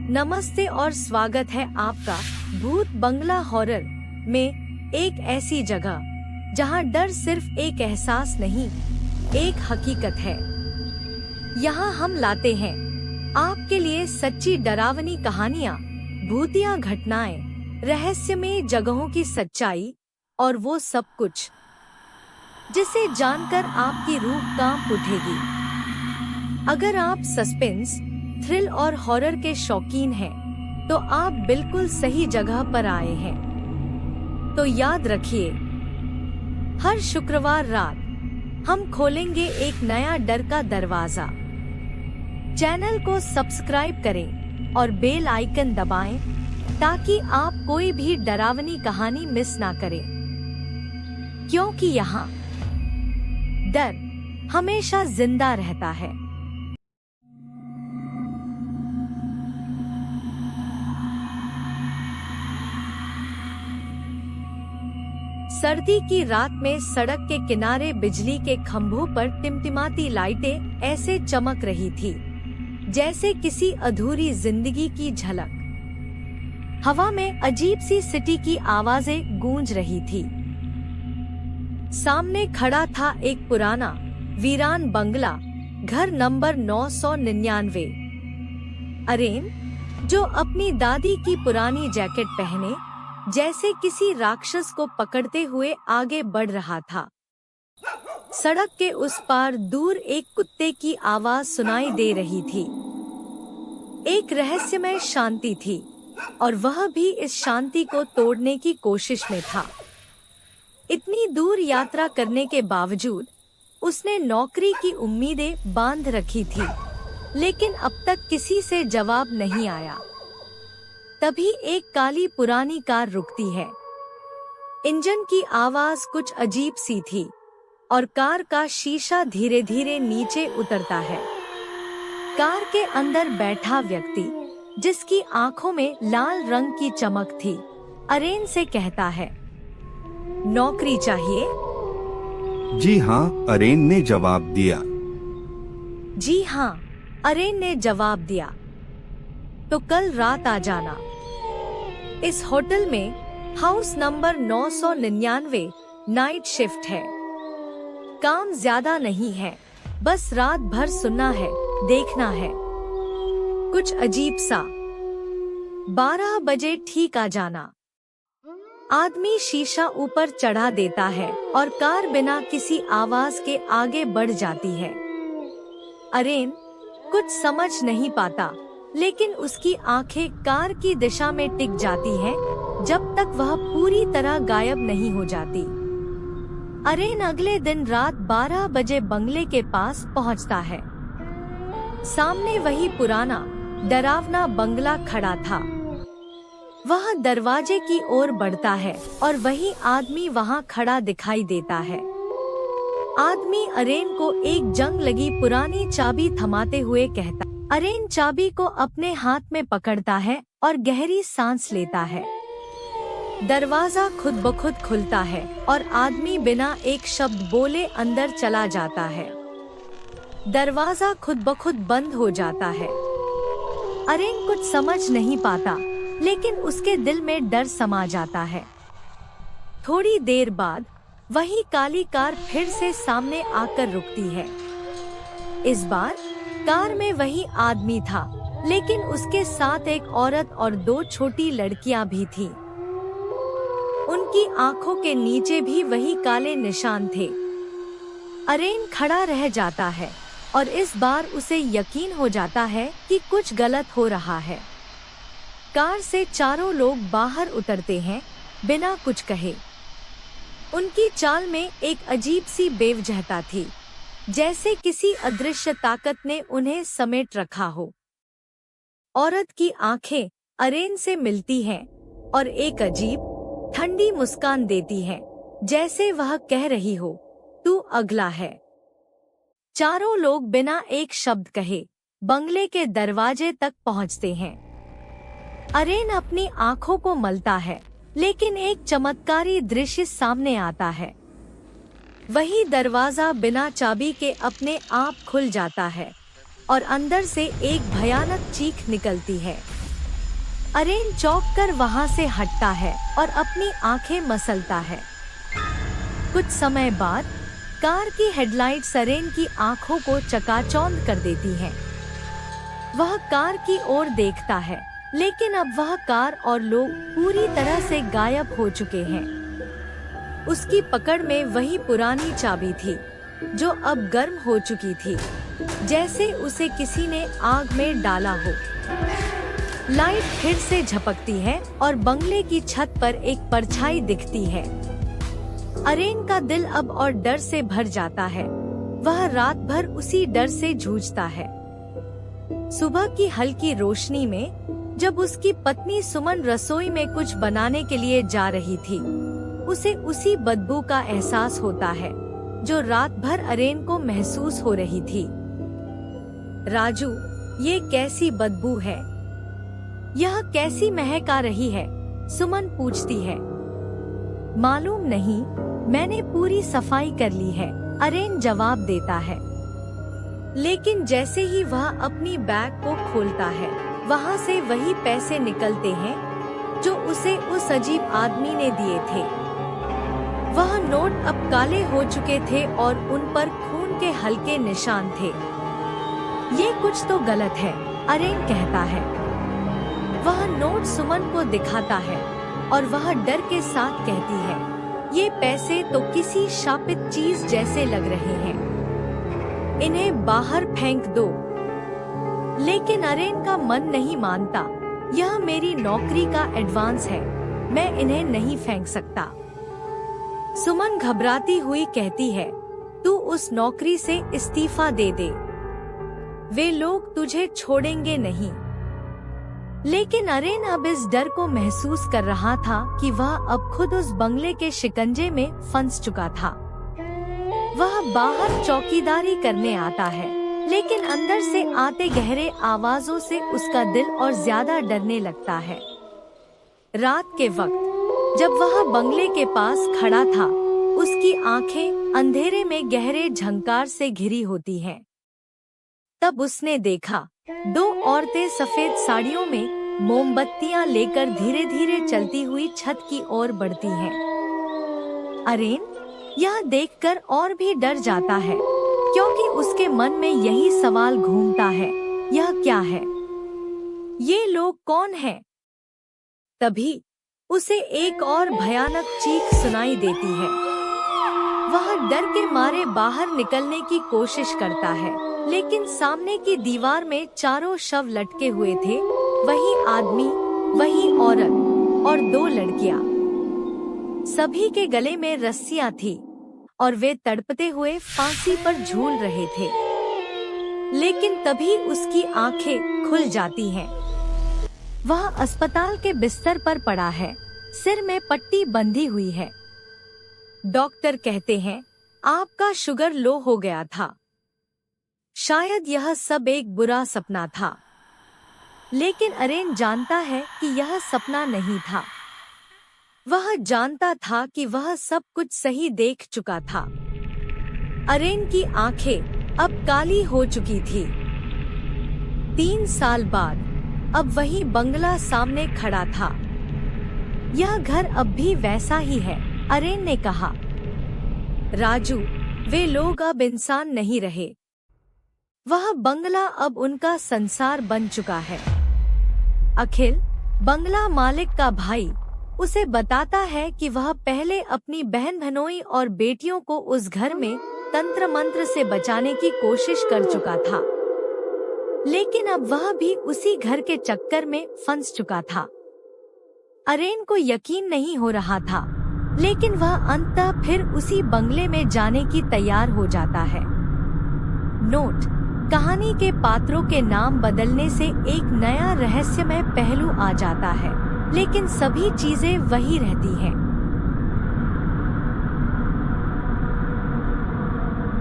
नमस्ते और स्वागत है आपका भूत बंगला हॉरर में, एक ऐसी जगह जहां डर सिर्फ एक एहसास नहीं, एक हकीकत है। यहाँ हम लाते हैं आपके लिए सच्ची डरावनी कहानियाँ, भूतिया घटनाएं, रहस्यमय जगहों की सच्चाई और वो सब कुछ जिसे जानकर आपकी रूह कांप उठेगी। अगर आप सस्पेंस, थ्रिल और हॉरर के शौकीन हैं, तो आप बिल्कुल सही जगह पर आए हैं। तो याद रखिए, हर शुक्रवार रात हम खोलेंगे एक नया डर का दरवाजा। चैनल को सब्सक्राइब करें और बेल आइकन दबाएं ताकि आप कोई भी डरावनी कहानी मिस ना करें, क्योंकि यहाँ डर हमेशा जिंदा रहता है। सर्दी की रात में सड़क के किनारे बिजली के खंभों पर टिमटिमाती लाइटें ऐसे चमक रही थी जैसे किसी अधूरी जिंदगी की झलक। हवा में अजीब सी सिटी की आवाजें गूंज रही थी। सामने खड़ा था एक पुराना वीरान बंगला, घर नंबर 999। अरेन, जो अपनी दादी की पुरानी जैकेट पहने जैसे किसी राक्षस को पकड़ते हुए आगे बढ़ रहा था। सड़क के उस पार दूर एक कुत्ते की आवाज सुनाई दे रही थी। एक रहस्यमय शांति थी और वह भी इस शांति को तोड़ने की कोशिश में था। इतनी दूर यात्रा करने के बावजूद उसने नौकरी की उम्मीदें बांध रखी थी, लेकिन अब तक किसी से जवाब नहीं आया। तभी एक काली पुरानी कार रुकती है। इंजन की आवाज कुछ अजीब सी थी और कार का शीशा धीरे धीरे नीचे उतरता है। कार के अंदर बैठा व्यक्ति, जिसकी आंखों में लाल रंग की चमक थी, अरेन से कहता है, नौकरी चाहिए? जी हाँ, अरेन ने जवाब दिया। जी हाँ, अरेन ने जवाब दिया। तो कल रात आ जाना। इस होटल में हाउस नंबर 999 नाइट शिफ्ट है। काम ज्यादा नहीं है, बस रात भर सुनना है, देखना है कुछ अजीब सा। 12 बजे ठीक आ जाना। आदमी शीशा ऊपर चढ़ा देता है और कार बिना किसी आवाज के आगे बढ़ जाती है। अरेन कुछ समझ नहीं पाता, लेकिन उसकी आंखें कार की दिशा में टिक जाती हैं जब तक वह पूरी तरह गायब नहीं हो जाती। अरेन अगले दिन रात 12 बजे बंगले के पास पहुंचता है। सामने वही पुराना डरावना बंगला खड़ा था। वह दरवाजे की ओर बढ़ता है और वही आदमी वहां खड़ा दिखाई देता है। आदमी अरेन को एक जंग लगी पुरानी चाबी थमाते हुए कहता। अरेन चाबी को अपने हाथ में पकड़ता है और गहरी सांस लेता है। दरवाजा खुद ब खुद खुलता है और आदमी बिना एक शब्द बोले अंदर चला जाता है। दरवाजा खुद ब खुद बंद हो जाता है। अरेन कुछ समझ नहीं पाता, लेकिन उसके दिल में डर समा जाता है। थोड़ी देर बाद वही काली कार फिर से सामने आकर रुकती है। इस बार कार में वही आदमी था, लेकिन उसके साथ एक औरत और 2 छोटी लड़कियां भी थीं। उनकी आंखों के नीचे भी वही काले निशान थे। अरेन खड़ा रह जाता है और इस बार उसे यकीन हो जाता है कि कुछ गलत हो रहा है। कार से चारों लोग बाहर उतरते हैं बिना कुछ कहे। उनकी चाल में एक अजीब सी बेवजहता थी, जैसे किसी अदृश्य ताकत ने उन्हें समेट रखा हो। औरत की आंखें अरेन से मिलती हैं और एक अजीब ठंडी मुस्कान देती हैं, जैसे वह कह रही हो, तू अगला है। चारों लोग बिना एक शब्द कहे बंगले के दरवाजे तक पहुंचते हैं। अरेन अपनी आंखों को मलता है, लेकिन एक चमत्कारी दृश्य सामने आता है। वही दरवाजा बिना चाबी के अपने आप खुल जाता है और अंदर से एक भयानक चीख निकलती है। अरेन चौंक कर वहाँ से हटता है और अपनी आंखें मसलता है। कुछ समय बाद कार की हेडलाइट्स अरेन की आंखों को चकाचौंध कर देती हैं। वह कार की ओर देखता है, लेकिन अब वह कार और लोग पूरी तरह से गायब हो चुके हैं। उसकी पकड़ में वही पुरानी चाबी थी, जो अब गर्म हो चुकी थी, जैसे उसे किसी ने आग में डाला हो। लाइट फिर से झपकती है और बंगले की छत पर एक परछाई दिखती है। अरेन का दिल अब और डर से भर जाता है। वह रात भर उसी डर से जूझता है। सुबह की हल्की रोशनी में जब उसकी पत्नी सुमन रसोई में कुछ बनाने के लिए जा रही थी, उसे उसी बदबू का एहसास होता है जो रात भर अरेन को महसूस हो रही थी। राजू, ये कैसी बदबू है? यह कैसी महक आ रही है? सुमन पूछती है। मालूम नहीं, मैंने पूरी सफाई कर ली है, अरेन जवाब देता है। लेकिन जैसे ही वह अपनी बैग को खोलता है, वहाँ से वही पैसे निकलते हैं जो उसे उस अजीब आदमी ने दिए थे। वह नोट अब काले हो चुके थे और उन पर खून के हल्के निशान थे। ये कुछ तो गलत है, अरेन कहता है। वह नोट सुमन को दिखाता है और वह डर के साथ कहती है, ये पैसे तो किसी शापित चीज जैसे लग रहे हैं, इन्हें बाहर फेंक दो। लेकिन अरेन का मन नहीं मानता। यह मेरी नौकरी का एडवांस है, मैं इन्हें नहीं फेंक सकता। सुमन घबराती हुई कहती है, तू उस नौकरी से इस्तीफा दे दे, वे लोग तुझे छोड़ेंगे नहीं। लेकिन अरेन अब इस डर को महसूस कर रहा था कि वह अब खुद उस बंगले के शिकंजे में फंस चुका था। वह बाहर चौकीदारी करने आता है, लेकिन अंदर से आते गहरे आवाजों से उसका दिल और ज्यादा डरने लगता है। रात के वक्त जब वह बंगले के पास खड़ा था, उसकी आंखें अंधेरे में गहरे झंकार से घिरी होती हैं। तब उसने देखा, दो औरतें सफेद साड़ियों में मोमबत्तियां लेकर धीरे धीरे चलती हुई छत की ओर बढ़ती हैं। अरेन यह देखकर और भी डर जाता है, क्योंकि उसके मन में यही सवाल घूमता है, यह क्या है? ये लोग कौन हैं? तभी उसे एक और भयानक चीख सुनाई देती है। वह डर के मारे बाहर निकलने की कोशिश करता है, लेकिन सामने की दीवार में चारों शव लटके हुए थे। वही आदमी, वही औरत और दो लड़कियां। सभी के गले में रस्सियां थी और वे तड़पते हुए फांसी पर झूल रहे थे। लेकिन तभी उसकी आंखें खुल जाती हैं। वह अस्पताल के बिस्तर पर पड़ा है, सिर में पट्टी बंधी हुई है। डॉक्टर कहते हैं, आपका शुगर लो हो गया था। शायद यह सब एक बुरा सपना था। लेकिन अरेन जानता है कि यह सपना नहीं था। वह जानता था कि वह सब कुछ सही देख चुका था। अरेन की आंखें अब काली हो चुकी थी। 3 साल बाद अब वही बंगला सामने खड़ा था। यह घर अब भी वैसा ही है, अरेन ने कहा। राजू, वे लोग अब इंसान नहीं रहे। वह बंगला अब उनका संसार बन चुका है। अखिल, बंगला मालिक का भाई, उसे बताता है कि वह पहले अपनी बहन भनोई और बेटियों को उस घर में तंत्र मंत्र से बचाने की कोशिश कर चुका था। लेकिन अब वह भी उसी घर के चक्कर में फंस चुका था। अरेन को यकीन नहीं हो रहा था, लेकिन वह अंततः फिर उसी बंगले में जाने की तैयार हो जाता है। नोट: कहानी के पात्रों के नाम बदलने से एक नया रहस्यमय पहलू आ जाता है, लेकिन सभी चीजें वही रहती हैं।